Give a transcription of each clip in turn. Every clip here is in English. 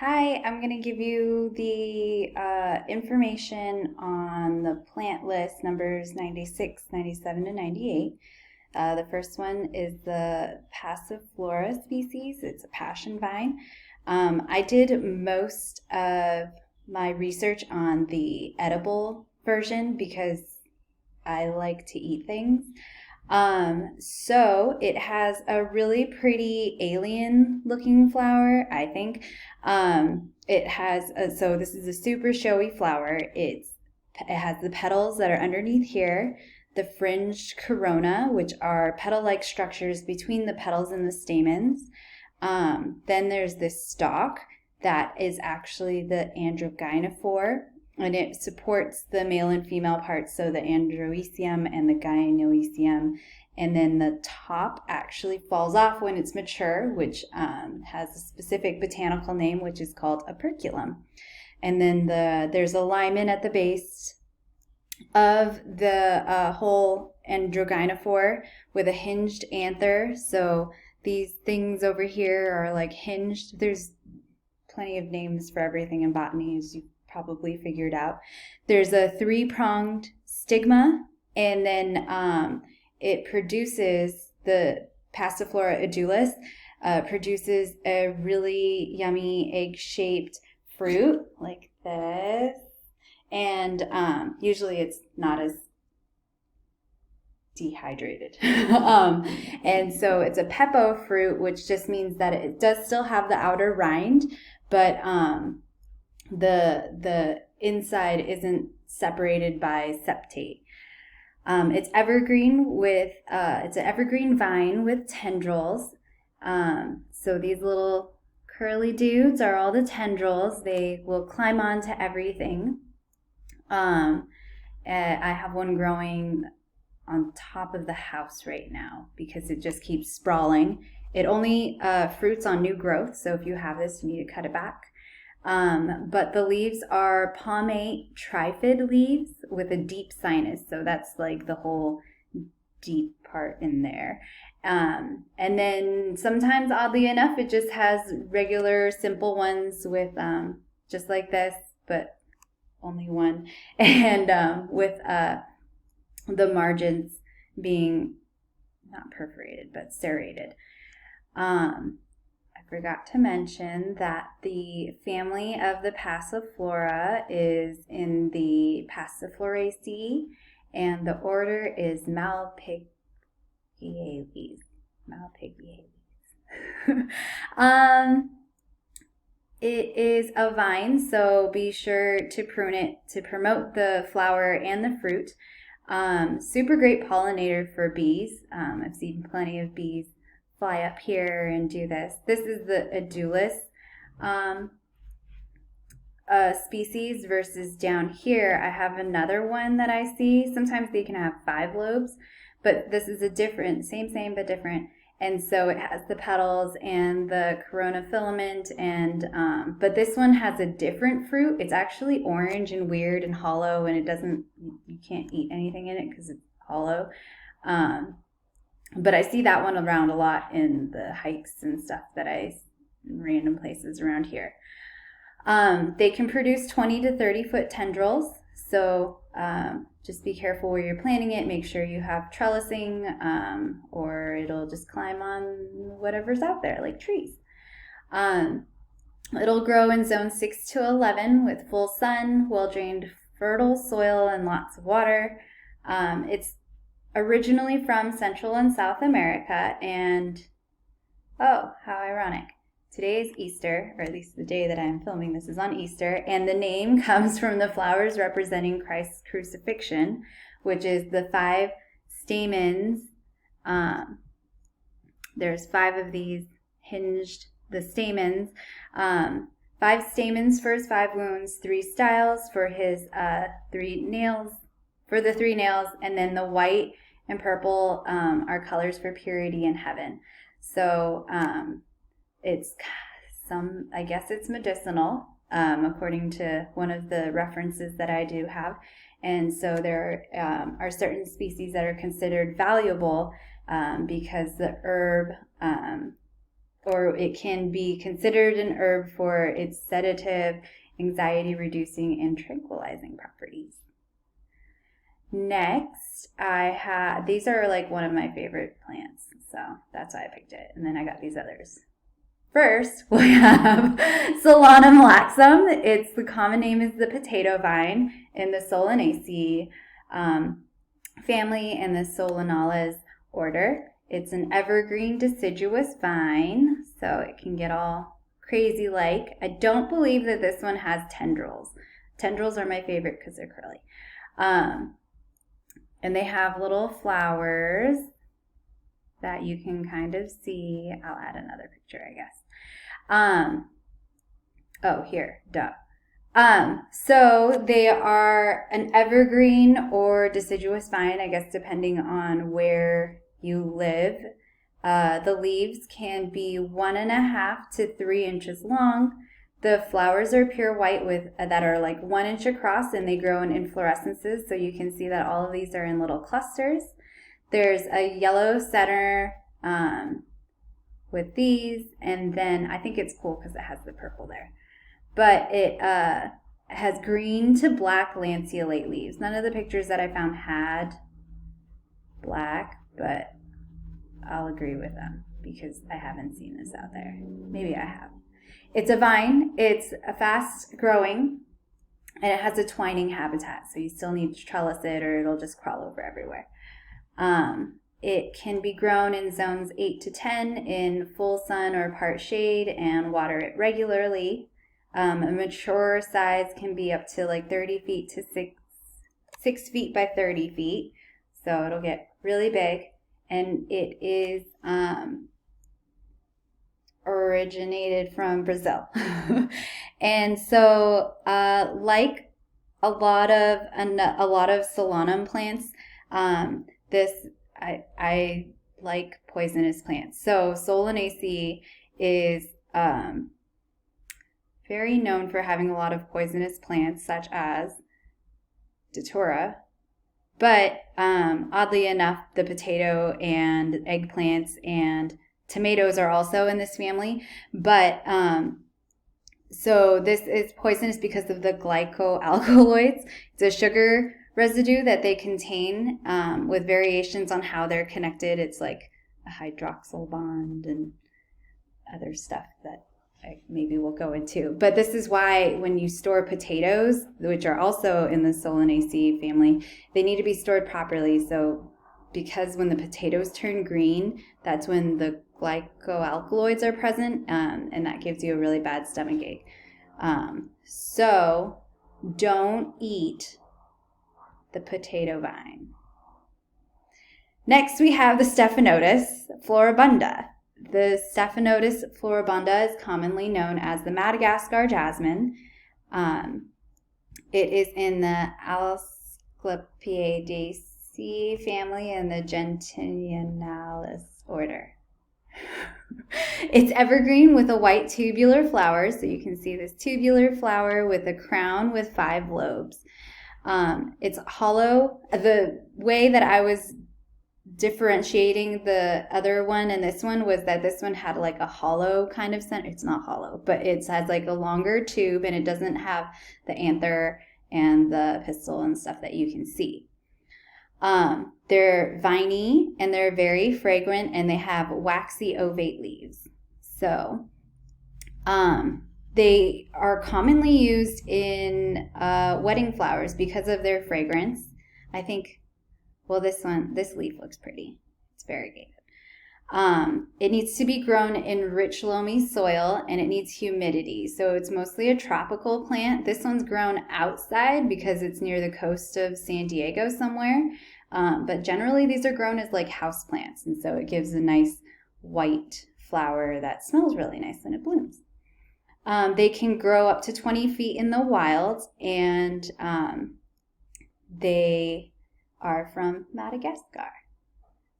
Hi, I'm going to give you the information on the plant list numbers 96, 97, and 98. The first one is the Passiflora species. It's a passion vine. I did most of my research on the edible version because I like to eat things. So it has a really pretty alien looking flower, I think. So this is a super showy flower. It has the petals that are underneath here, the fringed corona, which are petal-like structures between the petals and the stamens. Then there's this stalk that is actually the androgynophore, and it supports the male and female parts, so the androecium and the gynoecium. And then the top actually falls off when it's mature, which has a specific botanical name, which is called operculum. And then there's a limen at the base of the whole androgynophore with a hinged anther. So these things over here are like hinged. There's plenty of names for everything in botany, as you probably figured out. There's a three-pronged stigma, and then it produces, the Passiflora edulis produces a really yummy egg-shaped fruit like this, and usually it's not as dehydrated. And so it's a pepo fruit, which just means that it does still have the outer rind, but the inside isn't separated by septate. It's evergreen it's an evergreen vine with tendrils. So these little curly dudes are all the tendrils. They will climb onto everything. I have one growing on top of the house right now because it just keeps sprawling. It only fruits on new growth, so if you have this, you need to cut it back. But the leaves are palmate trifid leaves with a deep sinus, so that's like the whole deep part in there. And then sometimes, oddly enough, it just has regular simple ones with just like this, but only one, and with the margins being not perforated but serrated. I forgot to mention that the family of the Passiflora is in the Passifloraceae, and the order is Malpighiales. It is a vine, so be sure to prune it to promote the flower and the fruit. Super great pollinator for bees. I've seen plenty of bees fly up here and do this. This is the edulis species versus down here I have another one that I see. Sometimes they can have 5 lobes, but this is a different, same but different. And so it has the petals and the corona filament, and but this one has a different fruit. It's actually orange and weird and hollow, and you can't eat anything in it because it's hollow. But I see that one around a lot in the hikes and stuff in random places around here. They can produce 20 to 30 foot tendrils, so just be careful where you're planting it. Make sure you have trellising, or it'll just climb on whatever's out there, like trees. It'll grow in zone 6 to 11 with full sun, well-drained, fertile soil, and lots of water. It's originally from Central and South America, and oh, how ironic. Today is Easter, or at least the day that I'm filming this is on Easter, and the name comes from the flowers representing Christ's crucifixion, which is the 5 stamens. There's 5 of these hinged, the stamens. 5 stamens for his 5 wounds, 3 styles for his 3 nails, and then the white and purple are colors for purity in heaven. So I guess it's medicinal, according to one of the references that I do have. And so there are certain species that are considered valuable because the herb or it can be considered an herb for its sedative, anxiety reducing, and tranquilizing properties. Next, I have, these are like one of my favorite plants, so that's why I picked it. And then I got these others. First, we have solanum laxum. It's the common name is the potato vine in the Solanaceae family and the Solanales order. It's an evergreen deciduous vine, so it can get all crazy like. I don't believe that this one has tendrils. Tendrils are my favorite because they're curly. And they have little flowers that you can kind of see. I'll add another picture, I guess. Oh, here, duh. So they are an evergreen or deciduous vine, I guess, depending on where you live. The leaves can be 1.5 to 3 inches long. The flowers are pure white with that are like 1 inch across, and they grow in inflorescences. So you can see that all of these are in little clusters. There's a yellow center with these, and then I think it's cool because it has the purple there. But it has green to black lanceolate leaves. None of the pictures that I found had black, but I'll agree with them because I haven't seen this out there. Maybe I have. It's a vine. It's a fast growing, and it has a twining habitat, so you still need to trellis it or it'll just crawl over everywhere. It can be grown in zones 8 to 10 in full sun or part shade and water it regularly. A mature size can be up to like 30 feet to 6 feet by 30 feet. So it'll get really big. And it is originated from Brazil. And so like a lot of solanum plants, I like poisonous plants. So Solanaceae is very known for having a lot of poisonous plants, such as datura. But oddly enough, the potato and eggplants and tomatoes are also in this family. But so this is poisonous because of the glycoalkaloids. It's a sugar residue that they contain with variations on how they're connected. It's like a hydroxyl bond and other stuff that maybe we'll go into. But this is why when you store potatoes, which are also in the Solanaceae family, they need to be stored properly. So because when the potatoes turn green, that's when the glycoalkaloids are present, and that gives you a really bad stomachache. So don't eat the potato vine. Next, we have the stephanotis floribunda. The stephanotis floribunda is commonly known as the Madagascar jasmine. It is in the Asclepiadaceae family and the Gentianalis order. It's evergreen with a white tubular flower, so you can see this tubular flower with a crown with 5 lobes. It's hollow. The way that I was differentiating the other one and this one was that this one had like a hollow kind of center. It's not hollow, but it has like a longer tube, and it doesn't have the anther and the pistil and stuff that you can see. They're viney and they're very fragrant, and they have waxy ovate leaves. So they are commonly used in wedding flowers because of their fragrance. I think, well, this leaf looks pretty. It's variegated. It needs to be grown in rich loamy soil, and it needs humidity. So it's mostly a tropical plant. This one's grown outside because it's near the coast of San Diego somewhere. But generally these are grown as like house plants, and so it gives a nice white flower that smells really nice when it blooms. They can grow up to 20 feet in the wild, and they are from Madagascar.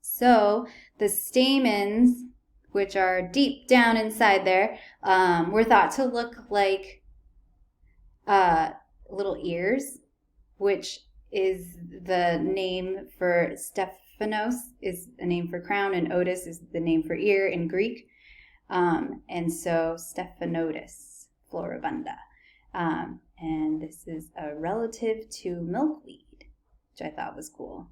So the stamens, which are deep down inside there, were thought to look like little ears, which is the name for stephanos, is a name for crown, and otis is the name for ear in Greek. And so stephanotis floribunda. And this is a relative to milkweed, which I thought was cool.